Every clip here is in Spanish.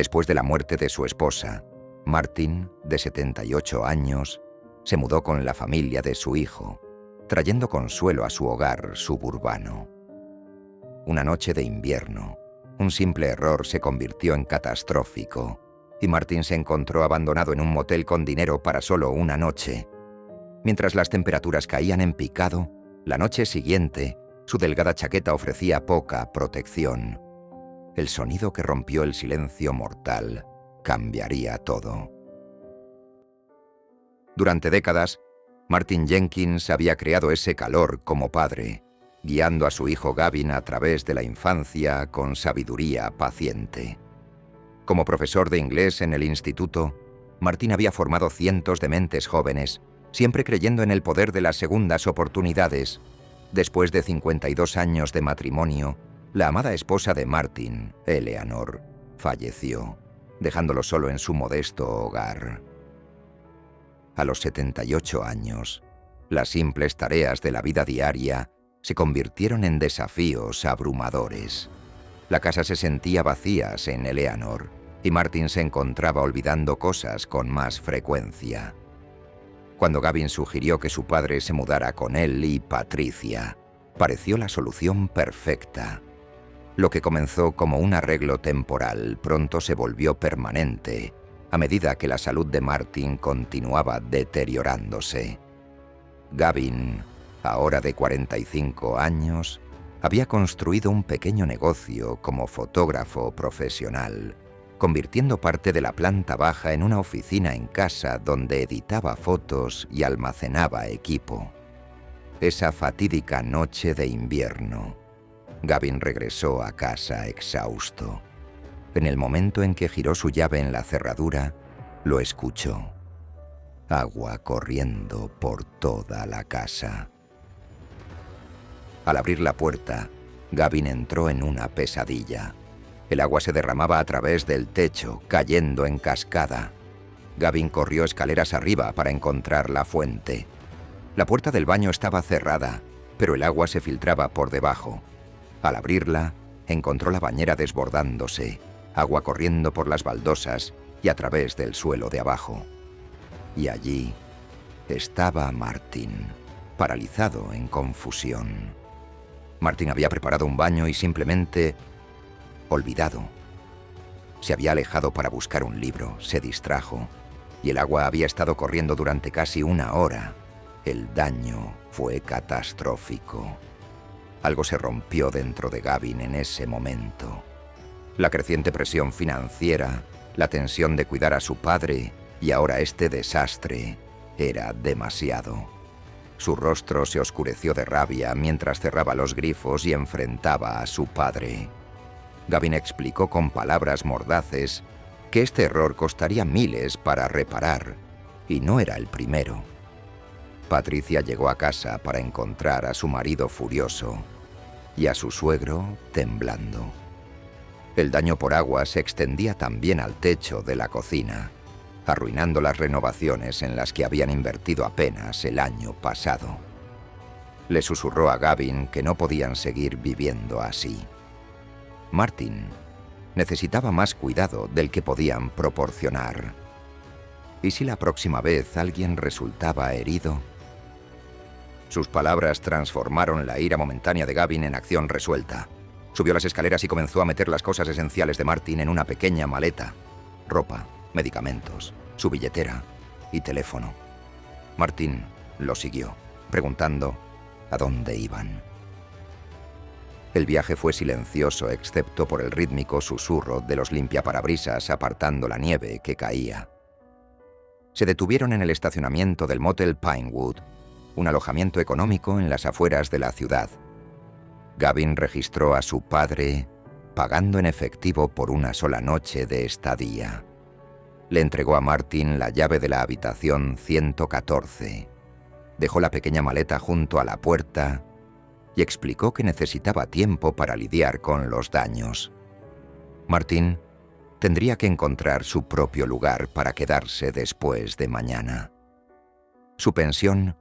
Después de la muerte de su esposa, Martin, de 78 años, se mudó con la familia de su hijo, trayendo consuelo a su hogar suburbano. Una noche de invierno, un simple error se convirtió en catastrófico y Martin se encontró abandonado en un motel con dinero para solo una noche. Mientras las temperaturas caían en picado, la noche siguiente, su delgada chaqueta ofrecía poca protección. El sonido que rompió el silencio mortal cambiaría todo. Durante décadas, Martin Jenkins había creado ese calor como padre, guiando a su hijo Gavin a través de la infancia con sabiduría paciente. Como profesor de inglés en el instituto, Martin había formado cientos de mentes jóvenes, siempre creyendo en el poder de las segundas oportunidades. Después de 52 años de matrimonio, la amada esposa de Martin, Eleanor, falleció, dejándolo solo en su modesto hogar. A los 78 años, las simples tareas de la vida diaria se convirtieron en desafíos abrumadores. La casa se sentía vacía sin Eleanor y Martin se encontraba olvidando cosas con más frecuencia. Cuando Gavin sugirió que su padre se mudara con él y Patricia, pareció la solución perfecta. Lo que comenzó como un arreglo temporal pronto se volvió permanente a medida que la salud de Martin continuaba deteriorándose. Gavin, ahora de 45 años, había construido un pequeño negocio como fotógrafo profesional, convirtiendo parte de la planta baja en una oficina en casa donde editaba fotos y almacenaba equipo. Esa fatídica noche de invierno, Gavin regresó a casa exhausto. En el momento en que giró su llave en la cerradura, lo escuchó. Agua corriendo por toda la casa. Al abrir la puerta, Gavin entró en una pesadilla. El agua se derramaba a través del techo, cayendo en cascada. Gavin corrió escaleras arriba para encontrar la fuente. La puerta del baño estaba cerrada, pero el agua se filtraba por debajo. Al abrirla, encontró la bañera desbordándose, agua corriendo por las baldosas y a través del suelo de abajo. Y allí estaba Martin, paralizado en confusión. Martin había preparado un baño y simplemente olvidado. Se había alejado para buscar un libro, se distrajo, y el agua había estado corriendo durante casi una hora. El daño fue catastrófico. Algo se rompió dentro de Gavin en ese momento. La creciente presión financiera, la tensión de cuidar a su padre y ahora este desastre era demasiado. Su rostro se oscureció de rabia mientras cerraba los grifos y enfrentaba a su padre. Gavin explicó con palabras mordaces que este error costaría miles para reparar, y no era el primero. Patricia llegó a casa para encontrar a su marido furioso y a su suegro temblando. El daño por agua se extendía también al techo de la cocina, arruinando las renovaciones en las que habían invertido apenas el año pasado. Le susurró a Gavin que no podían seguir viviendo así. Martin necesitaba más cuidado del que podían proporcionar. ¿Y si la próxima vez alguien resultaba herido? Sus palabras transformaron la ira momentánea de Gavin en acción resuelta. Subió las escaleras y comenzó a meter las cosas esenciales de Martin en una pequeña maleta. Ropa, medicamentos, su billetera y teléfono. Martin lo siguió, preguntando a dónde iban. El viaje fue silencioso excepto por el rítmico susurro de los limpiaparabrisas apartando la nieve que caía. Se detuvieron en el estacionamiento del Motel Pinewood, un alojamiento económico en las afueras de la ciudad. Gavin registró a su padre pagando en efectivo por una sola noche de estadía. Le entregó a Martin la llave de la habitación 114. Dejó la pequeña maleta junto a la puerta y explicó que necesitaba tiempo para lidiar con los daños. Martin tendría que encontrar su propio lugar para quedarse después de mañana. Su pensión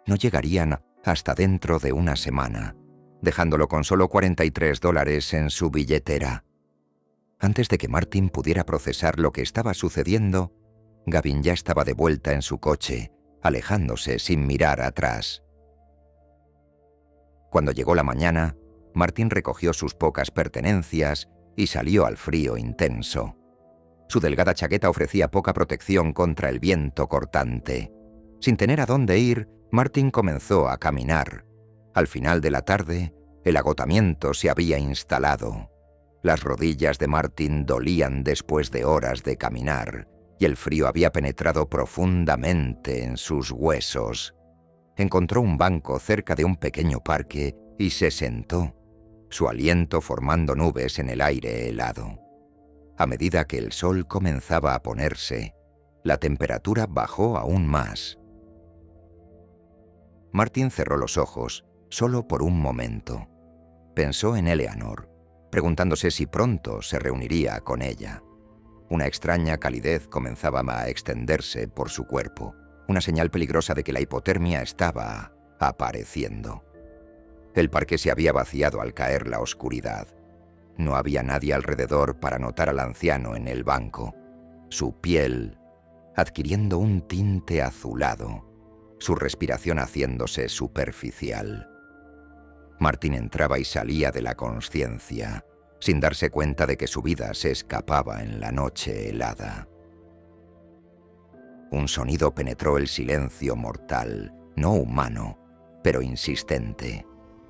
no llegaría hasta dentro de una semana, dejándolo con solo $43 en su billetera. Antes de que Martin pudiera procesar lo que estaba sucediendo, Gavin ya estaba de vuelta en su coche, alejándose sin mirar atrás. Cuando llegó la mañana, Martin recogió sus pocas pertenencias y salió al frío intenso. Su delgada chaqueta ofrecía poca protección contra el viento cortante. Sin tener a dónde ir, Martin comenzó a caminar. Al final de la tarde, el agotamiento se había instalado. Las rodillas de Martin dolían después de horas de caminar, y el frío había penetrado profundamente en sus huesos. Encontró un banco cerca de un pequeño parque y se sentó, su aliento formando nubes en el aire helado. A medida que el sol comenzaba a ponerse, la temperatura bajó aún más. Martin cerró los ojos, solo por un momento. Pensó en Eleanor, preguntándose si pronto se reuniría con ella. Una extraña calidez comenzaba a extenderse por su cuerpo, una señal peligrosa de que la hipotermia estaba apareciendo. El parque se había vaciado al caer la oscuridad. No había nadie alrededor para notar al anciano en el banco. Su piel adquiriendo un tinte azulado, su respiración haciéndose superficial. Martin entraba y salía de la consciencia, sin darse cuenta de que su vida se escapaba en la noche helada. Un sonido penetró el silencio mortal, no humano, pero insistente.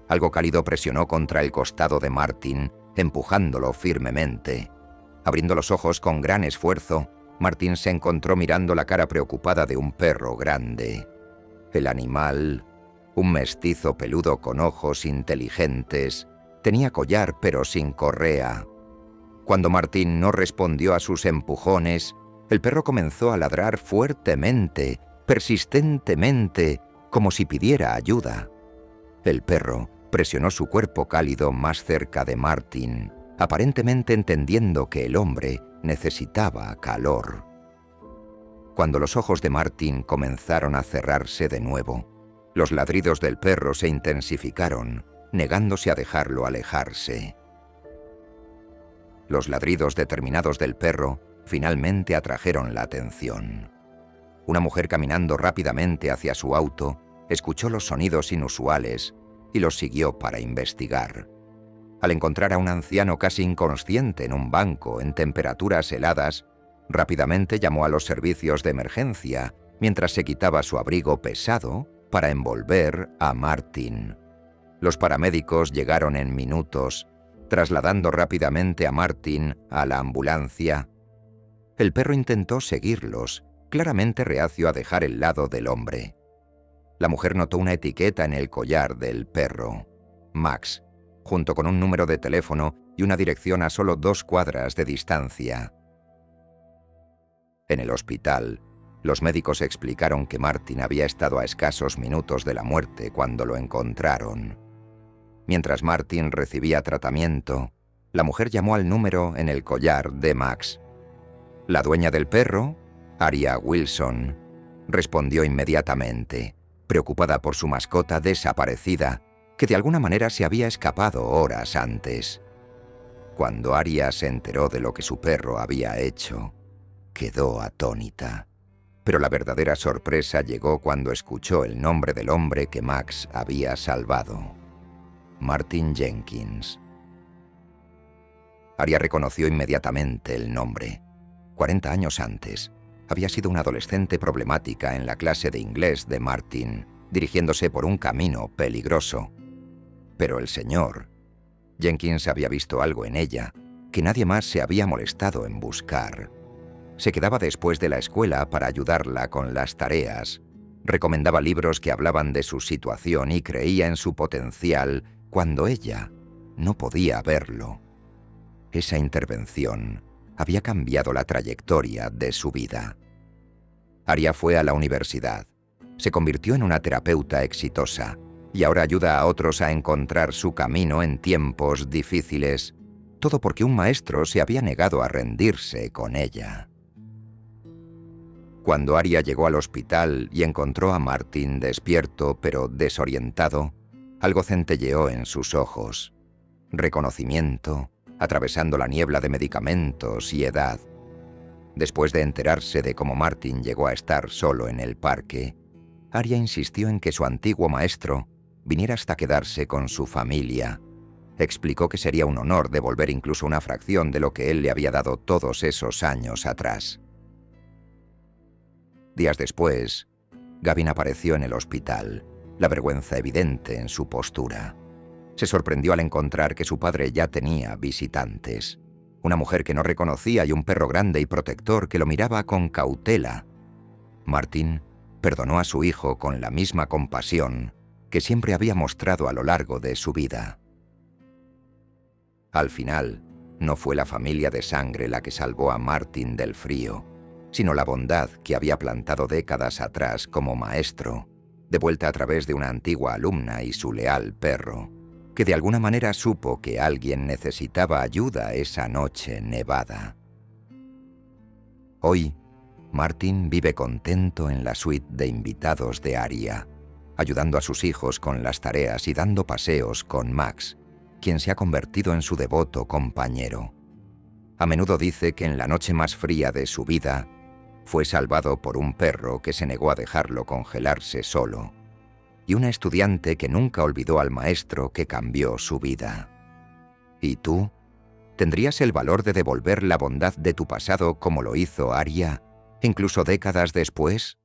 Algo cálido presionó contra el costado de Martin, empujándolo firmemente. Abriendo los ojos con gran esfuerzo, Martin se encontró mirando la cara preocupada de un perro grande. El animal, un mestizo peludo con ojos inteligentes, tenía collar pero sin correa. Cuando Martin no respondió a sus empujones, el perro comenzó a ladrar fuertemente, persistentemente, como si pidiera ayuda. El perro presionó su cuerpo cálido más cerca de Martin, aparentemente entendiendo que el hombre necesitaba calor. Cuando los ojos de Martin comenzaron a cerrarse de nuevo, los ladridos del perro se intensificaron, negándose a dejarlo alejarse. Los ladridos determinados del perro finalmente atrajeron la atención. Una mujer caminando rápidamente hacia su auto escuchó los sonidos inusuales y los siguió para investigar. Al encontrar a un anciano casi inconsciente en un banco en temperaturas heladas, rápidamente llamó a los servicios de emergencia mientras se quitaba su abrigo pesado para envolver a Martin. Los paramédicos llegaron en minutos, trasladando rápidamente a Martin a la ambulancia. El perro intentó seguirlos, claramente reacio a dejar el lado del hombre. La mujer notó una etiqueta en el collar del perro, Max, junto con un número de teléfono y una dirección a solo 2 cuadras de distancia. En el hospital, los médicos explicaron que Martin había estado a escasos minutos de la muerte cuando lo encontraron. Mientras Martin recibía tratamiento, la mujer llamó al número en el collar de Max. La dueña del perro, Aria Wilson, respondió inmediatamente, preocupada por su mascota desaparecida, que de alguna manera se había escapado horas antes. Cuando Aria se enteró de lo que su perro había hecho, quedó atónita. Pero la verdadera sorpresa llegó cuando escuchó el nombre del hombre que Max había salvado: Martin Jenkins. Aria reconoció inmediatamente el nombre. 40 años antes, había sido una adolescente problemática en la clase de inglés de Martin, dirigiéndose por un camino peligroso. Pero el señor Jenkins había visto algo en ella que nadie más se había molestado en buscar. Se quedaba después de la escuela para ayudarla con las tareas, recomendaba libros que hablaban de su situación y creía en su potencial cuando ella no podía verlo. Esa intervención había cambiado la trayectoria de su vida. Aria fue a la universidad, se convirtió en una terapeuta exitosa y ahora ayuda a otros a encontrar su camino en tiempos difíciles, todo porque un maestro se había negado a rendirse con ella. Cuando Aria llegó al hospital y encontró a Martin despierto pero desorientado, algo centelleó en sus ojos: reconocimiento atravesando la niebla de medicamentos y edad. Después de enterarse de cómo Martin llegó a estar solo en el parque, Arya insistió en que su antiguo maestro viniera hasta quedarse con su familia. Explicó que sería un honor devolver incluso una fracción de lo que él le había dado todos esos años atrás. Días después, Gavin apareció en el hospital, la vergüenza evidente en su postura. Se sorprendió al encontrar que su padre ya tenía visitantes. Una mujer que no reconocía y un perro grande y protector que lo miraba con cautela. Martin perdonó a su hijo con la misma compasión que siempre había mostrado a lo largo de su vida. Al final, no fue la familia de sangre la que salvó a Martin del frío, sino la bondad que había plantado décadas atrás como maestro, de vuelta a través de una antigua alumna y su leal perro, que de alguna manera supo que alguien necesitaba ayuda esa noche nevada. Hoy, Martin vive contento en la suite de invitados de Arya, ayudando a sus hijos con las tareas y dando paseos con Max, quien se ha convertido en su devoto compañero. A menudo dice que en la noche más fría de su vida fue salvado por un perro que se negó a dejarlo congelarse solo, y una estudiante que nunca olvidó al maestro que cambió su vida. ¿Y tú? ¿Tendrías el valor de devolver la bondad de tu pasado como lo hizo Arya, incluso décadas después?